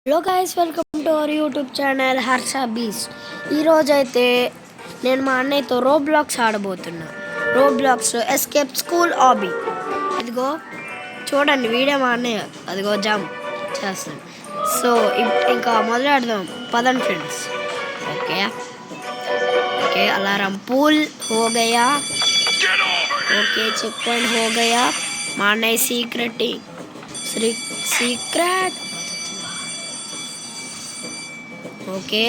Hello guys, welcome to our YouTube channel Harsha బీస్. ఈరోజు అయితే నేను మా అన్నయ్యతో రోబ్లాక్స్ ఆడబోతున్నా. రోబ్లాక్స్లో ఎస్కేప్ స్కూల్ ఆబీ. ఇదిగో చూడండి, వీడియో మా అన్నయ్య అదిగో జంప్ చేస్తాను. సో ఇంకా మొదలెడదాం పదండి friends. Okay okay alarm pool హో గయా. ఓకే చెక్ పాయింట్ హో గయా. మా అన్నయ్య సీక్రెట్ ఓకే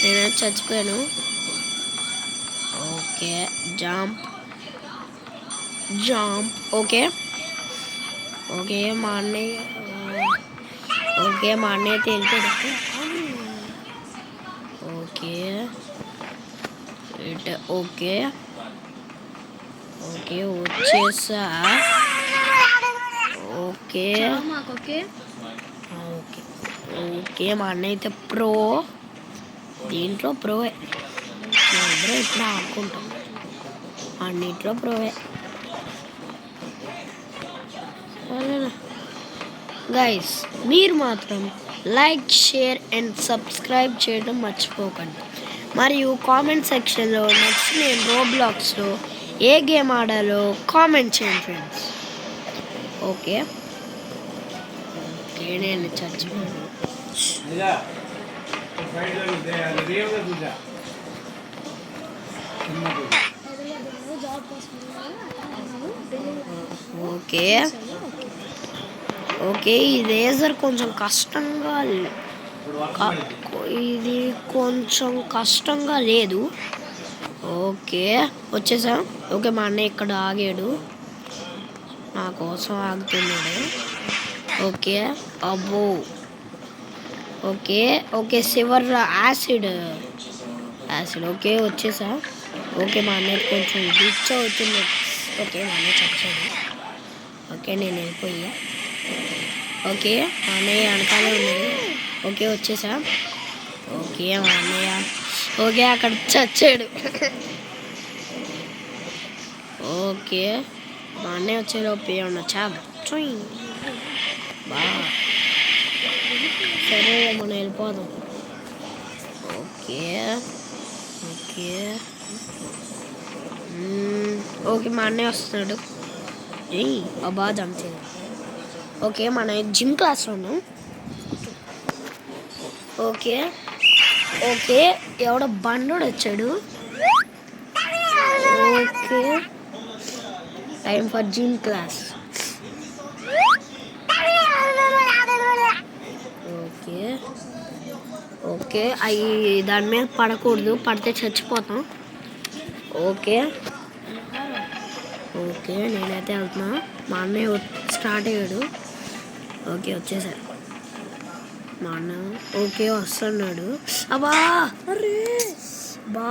నేను చచ్చిపోయాను. Okay jump jump. Okay okay మా అన్నయ్య తెలిపాడు. ఓకే ఓకే ఓకే వచ్చేసా. ఓకే ఓకే ఓకే మా అన్నయ్య అయితే ప్రో, దీంట్లో ప్రోవే. అందరూ ఇప్పుడు ఆడుకుంటాం, అన్నింటిలో ప్రోవే. గైస్ మీరు మాత్రం లైక్, షేర్ అండ్ సబ్స్క్రైబ్ చేయడం మర్చిపోకండి. మరియు కామెంట్ సెక్షన్లో నెక్స్ట్ నేను రోబ్లాక్స్లో ఏ గేమ్ ఆడాలో కామెంట్ చేయండి ఫ్రెండ్స్. ఓకే ఓకే నేను చచ్చిపోయాను. ఓకే ఓకే ఈ రేజర్ కొంచెం కష్టంగా ఇది కొంచెం కష్టంగా లేదు. ఓకే వచ్చేసా. ఓకే మా అన్నయ్య ఇక్కడ ఆగాడు, నా కోసం ఆగుతున్నాడు. ఓకే అబ్బో. Okay okay sewer acid. Okay వచ్చేసా. ఓకే మా అన్నయ్య కొంచెం గ్లిచ్ అవుతుంది. ఓకే మా అన్నయ్య చచ్చాడు. ఓకే నేను వెళ్ళిపోయా. ఓకే మా అన్నయ్య వెనకాలే ఉన్నాడు. ఓకే వచ్చేసా. ఓకే మా అన్నయ్య ఓకే అక్కడ చచ్చాడు. ఓకే మా అన్నయ్య వచ్చేలోపు ఏమన్నా బా సరే మనం వెళ్ళిపోదాం. ఓకే ఓకే ఓకే మా అన్నయ్య వస్తున్నాడు. అబ్బా జంప్ చేయాలి. ఓకే మన జిమ్ క్లాస్లో ఉన్నాం. ఓకే ఓకే ఎవడో బండోడు వచ్చాడు. Okay time for gym class. Okay okay అవి దాని మీద పడకూడదు, పడితే చచ్చిపోతాం. ఓకే ఓకే నేనైతే వెళ్తున్నా. మా అన్నయ్య స్టార్ట్ అయ్యాడు. ఓకే వచ్చేసారు మా అన్న. ఓకే వస్తున్నాడు. అబ్బా అరే బా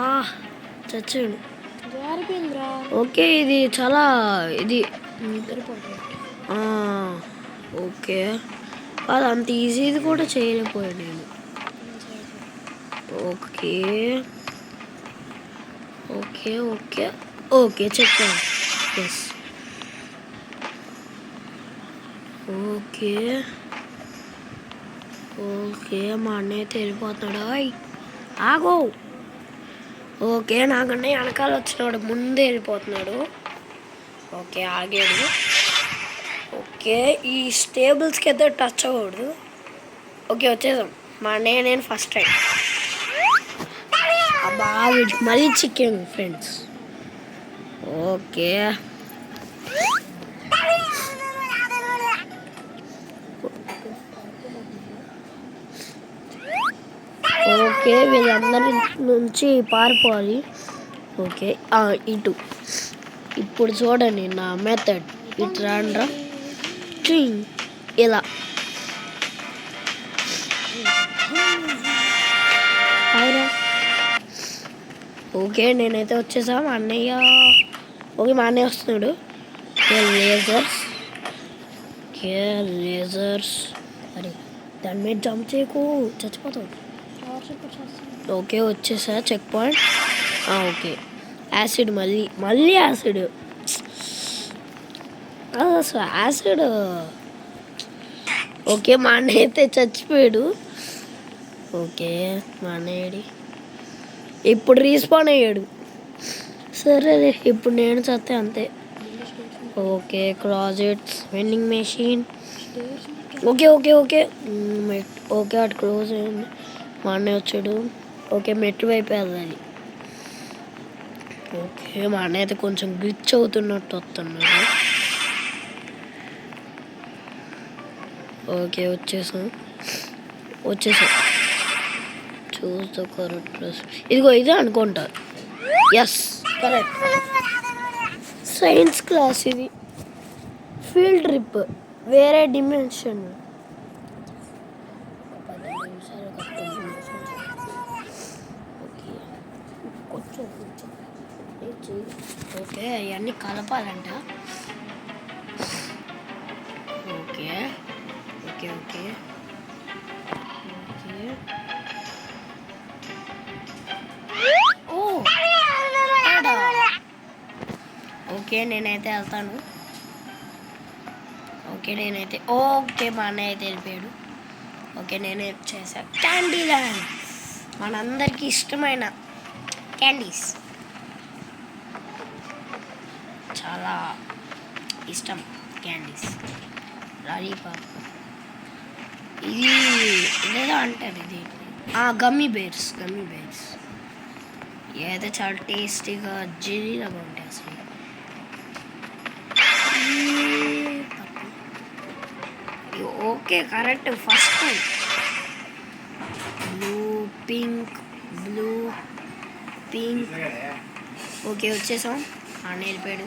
చచ్చాడు. ఓకే ఇది చాలా ఇది ఓకే అది అంత ఈజీది కూడా చేయలేకపోయాను నేను. ఓకే ఓకే ఓకే ఓకే చెప్పాను. ఎస్ ఓకే ఓకే మా అన్నయ్య తెలిపోతున్నాడు. ఆగో. ఓకే నాకన్నా వెనకాల వచ్చినాడు, ముందే వెళ్ళిపోతున్నాడు. ఓకే ఆగాడు. ఓకే ఈ స్టేబుల్స్కి అయితే టచ్ అవ్వకూడదు. ఓకే వచ్చేసాం. మా అన్నయ్య నేను ఫస్ట్ టైం. బాగా మళ్ళీ చిక్కాను ఫ్రెండ్స్. ఓకే ఓకే వీళ్ళందరి నుంచి పారిపోవాలి. ఓకే ఇటు ఇప్పుడు చూడండి నా మెథడ్. ఇటు రాండ్రా ఇలా. ఓకే నేనైతే వచ్చేసా. మా అన్నయ్య ఓకే మా అన్నయ్య వస్తున్నాడు. లేజర్స్ అరే దాని మీద జంప్ చేయకు, చచ్చిపోతావు. ఓకే వచ్చేసా చెక్ పాయింట్. ఓకే యాసిడ్ మళ్ళీ యాసిడ్. అసలు యాసిడ్ ఓకే మా అన్నయ్య అయితే చచ్చిపోయాడు. ఓకే మా అన్నయ్యడి ఇప్పుడు రీస్పాన్ అయ్యాడు. సరేలే ఇప్పుడు నేను చస్తే అంతే. Okay closets vending machine. Okay okay okay okay అటు క్లోజ్ అయింది. మా అన్నయ్య వచ్చాడు. ఓకే మెట్లు వైపు వెళ్ళాలి. ఓకే మా అన్నయ్య అయితే కొంచెం గ్లిచ్ అవుతున్నట్టు వస్తున్నాడు. ఓకే వచ్చేసాం. చూస్తా కరెక్ట్ డ్రెస్ ఇదిగో ఇదే అనుకుంటా. Yes correct. సైన్స్ క్లాస్ ఇది. ఫీల్డ్ ట్రిప్ వేరే డిమెన్షన్. ఓకే అవన్నీ కలపాలంట. Okay okay okay okay okay నేనైతే వెళ్తాను. ఓకే మా అన్నయ్య అయితే వెళ్ళిపోయాడు. ఓకే నేనే చేసా క్యాండీ ల్యాండ్. మనందరికీ ఇష్టమైన క్యాండీస్ చాలా ఇష్టం. క్యాండీస్ లాలీపాప్ ఇది ఇదేదో అంటారు ఇది గమ్మీ బేర్స్ ఏదో చాలా టేస్టీగా జెల్లీలాగా ఉంటాయి అసలు. Okay correct. First blue pink okay వచ్చేసాం. అన్న వెళ్ళిపోయాడు.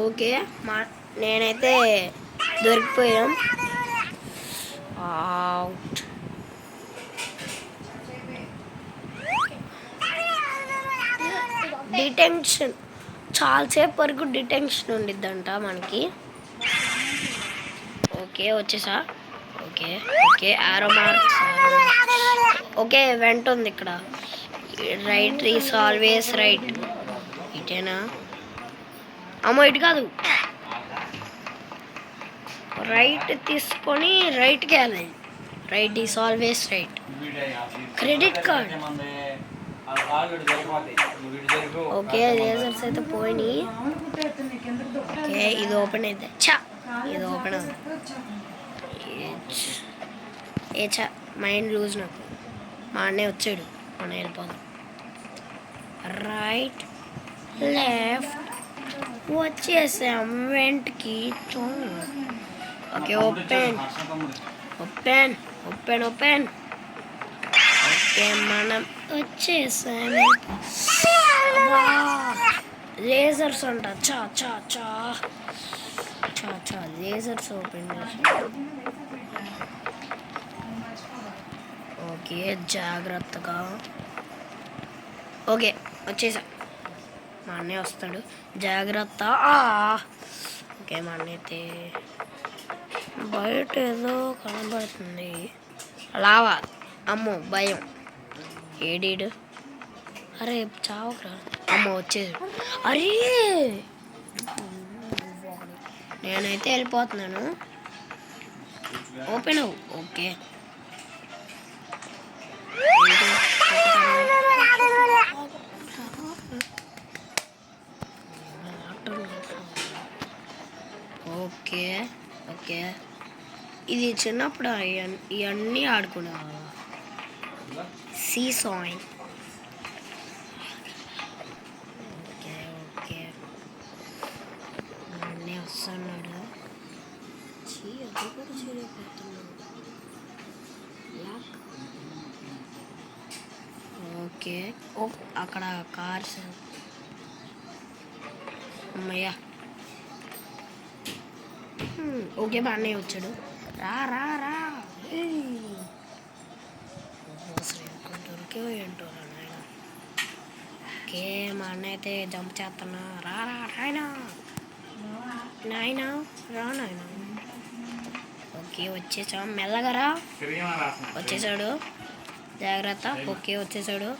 ఓకే నేనైతే దొరికిపోయాం. అవుట్. డిటెన్షన్ చాలాసేపు వరకు డిటెన్షన్ ఉండిద్దంట మనకి. ఓకే వచ్చేసా. Okay okay arrow marks. Okay వెంట ఉంది ఇక్కడ. Right is always right. ఇటేనా? అమ్మో ఇటు కాదు. రైట్ తీసుకొని రైట్కి వెళ్ళాలి. Right is always right. Credit card. Okay lasers అయితే పోయినాయి. ఓకే ఇది ఓపెన్ అయితే ఇది ఓపెన్ అవుతుంది. మైండ్ లూజ్ నాకు. మా అన్నయ్య వచ్చాడు. మన వెళ్ళిపోదాం. రైట్ లెఫ్ట్ వచ్చేసాం వెంట్కి. ఓకే ఓపెన్ ఓకే మనం వచ్చేసాం. లేజర్స్ అంట. లేజర్స్ ఓపెన్ చేసి ఓకే జాగ్రత్తగా. ఓకే వచ్చేసా. మా అన్నయ్య వస్తాడు. జాగ్రత్త. ఓకే మా అన్నయ్య అయితే బయట ఏదో కనబడుతుంది. లావా. అమ్మో భయం. ఏడీడు. అరే చావకరా. అమ్మో వచ్చేది. అరే నేనైతే వెళ్ళిపోతున్నాను. ఓపెన్ అవ్వు. ఓకే ఓకే ఓకే ఇది చిన్నప్పుడు ఇవన్నీ ఆడుకునేవాళ్ళం. సీసాయింగ్. ఓకే ఓకే అన్నీ వస్తున్నాడు. అది కూడా చేయలేకపోతున్నాడు. ఓకే అక్కడ కార్స్. అమ్మయ్యా. ఓకే మా అన్నయ్య వచ్చాడు. రా రా రా. దొరికేవో ఏంటో నాయన. ఓకే మా అన్నయ్య అయితే జంప్ చేస్తున్నా. రా రా నాయనా రా నాయన. ఓకే వచ్చేసాం. మెల్లగా రా. వచ్చేసాడు. జాగ్రత్త. ఓకే వచ్చేసాడు.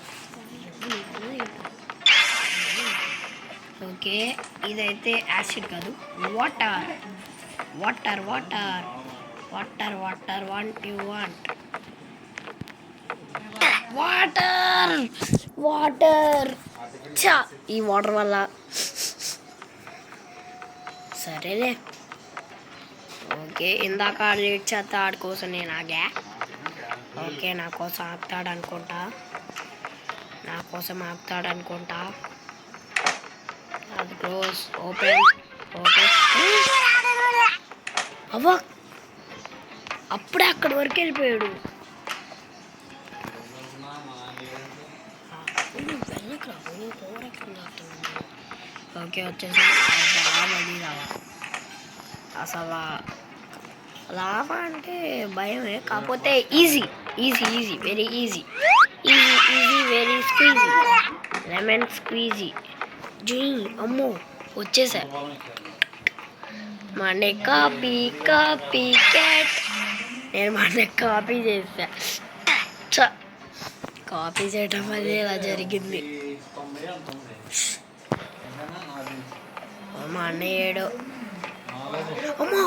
ఓకే ఓకే, ఇదైతే యాసిడ్ కాదు, water water water water water want you want water water. చా, ఈ వాటర్ వల్ల సరేలే. ఓకే, ఇందాక లేట్ చేస్తా ఆడి కోసం నేను ఆగా. ఓకే, నా కోసం ఆపుతాడనుకుంటా. అది క్లోజ్, ఓపెన్. ఓకే, అవ్వ అప్పుడే అక్కడి వరకు వెళ్ళిపోయాడు. ఓకే, వచ్చేసి మళ్ళీ రావా. అసలు లావా అంటే భయమే, కాకపోతే easy easy easy very easy easy easy very squeezy lemon squeezy. జీ అమ్మో వచ్చేసా. మన కాపీ కాపీ క్యాట్. నేను మన కాపీ చేసా. కాపీ చేయటం వల్ల ఇలా జరిగింది. మా అన్నయ్యేడు. అమ్మో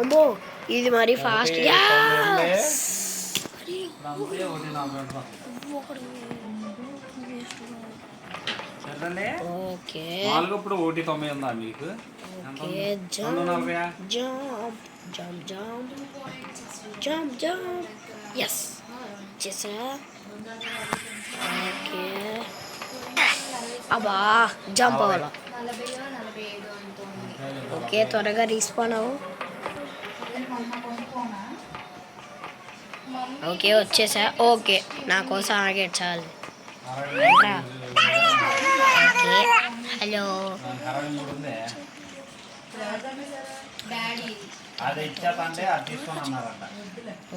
అమ్మో, ఇది మరి ఫాస్ట్. ఓకే ఇప్పుడు 1.90 ఉందా మీకు? Jump jump jump jump jump. ఎస్ చేసా. ఓకే, అబ్బా జంప్ అవ్వాలా. ఓకే, త్వరగా రీస్పాన్ అవ్వు. ఓకే వచ్చేసా. ఓకే, నా కోసం ఆగే చాలు. Okay hello.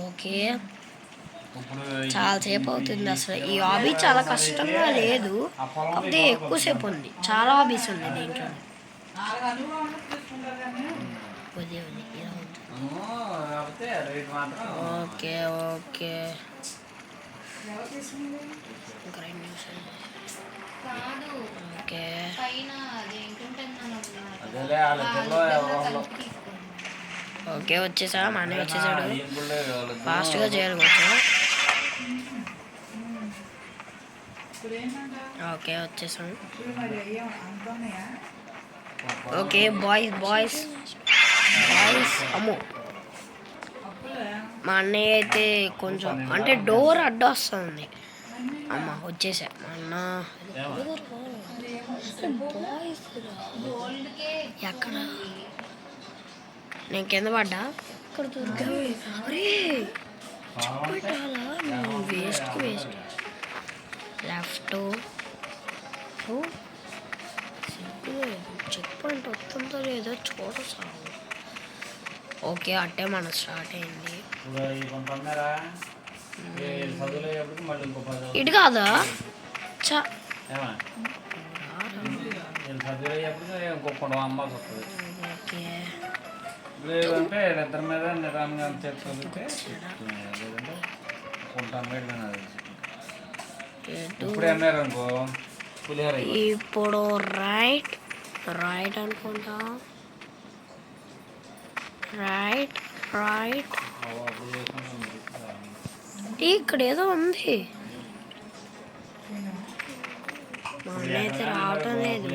ఓకే, చాలాసేపు అవుతుంది. అసలు ఈ హాబీ చాలా కష్టంగా లేదు, కాకపోతే ఎక్కువసేపు ఉంది. చాలా హాబీస్ ఉన్నాయి దీంట్లో. ఓకే ఓకే, ఇంకా 2 నిమిషాలు. ఓకే ఓకే వచ్చేసా. మా అన్నయ్య వచ్చేసాడు. ఫాస్ట్గా చేయాలి కొంచెం. ఓకే వచ్చేసాం. Okay boys boys boys. అమ్మో, మా అన్నయ్య అయితే కొంచెం అంటే డోర్ అడ్డొస్తుంది. అమ్మ వచ్చేసా. మా అన్న ఎక్కడ? నేను కింద పడ్డా. ఇక్కడ దొరికావు. అరే చెప్పాలా, వేస్ట్ లెఫ్ట్ చెక్ పాయింట్ వస్తుందో లేదో చూడసాగు. ఓకే, అట్టే మనం స్టార్ట్ అయింది. ఇటు కాదా? చా ఓకే, లేదంటే ఇద్దరి మీద నిదానంగా చెప్తుంటే ఇప్పుడు అన్నారు అనుకో పులిహోర. ఇప్పుడు రైట్ రైట్ అనుకుంటా. Right right. ఇక్కడ ఏదో ఉంది. మా అన్న అయితే రావటం లేదు.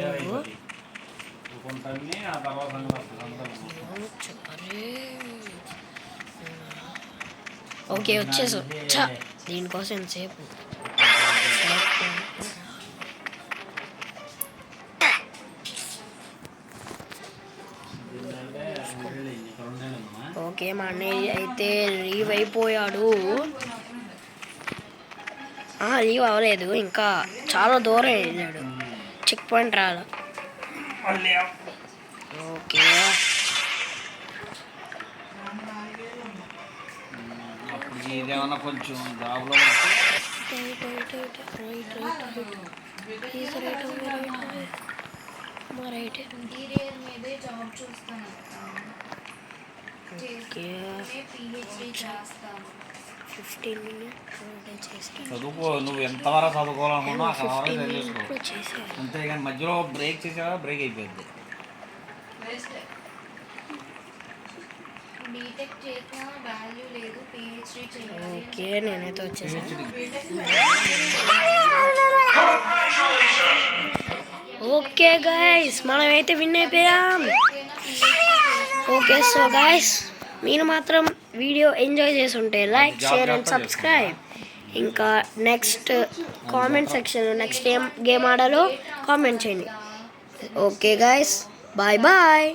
ఓకే వచ్చేసా. చా, దీనికోసం ఎంతసేపు. ఓకే, మా అన్నయ్య అయితే లీవ్ అయిపోయాడు. లీవ్ అవ్వలేదు, ఇంకా చాలా దూరం వెళ్ళాడు. చెక్ పాయింట్ రాలా. ఓకే ఇదేమన్నా కొంచెం జాబ్లో ఇంటీరియర్ మీదే జాబ్ చూస్తాను. 15 మినిట్స్ చేస్తాను. చదువుకో, నువ్వు ఎంతవరకు చదువుకోవాలనుకున్నావు అక్కడ వరకు చదివేసుకో. ఇప్పుడు చేసాను. అంతేగాని మధ్యలో బ్రేక్ చేసావా బ్రేక్ అయిపోయింది. బీటెక్ చేసిన వాల్యూ లేదు, పిహెచ్డి చేయాలి. ఓకే నేనైతే వచ్చేసాను. ఓకే గైస్ మనమైతే విన్ అయిపోయాం. ఓకే సో గైస్ మీరు మాత్రం వీడియో ఎంజాయ్ చేసి ఉంటే లైక్ షేర్ అండ్ సబ్స్క్రైబ్. ఇంకా నెక్స్ట్ కామెంట్ సెక్షన్లో నెక్స్ట్ గేమ్ ఆడాలో కామెంట్ చేయండి. Okay guys bye bye.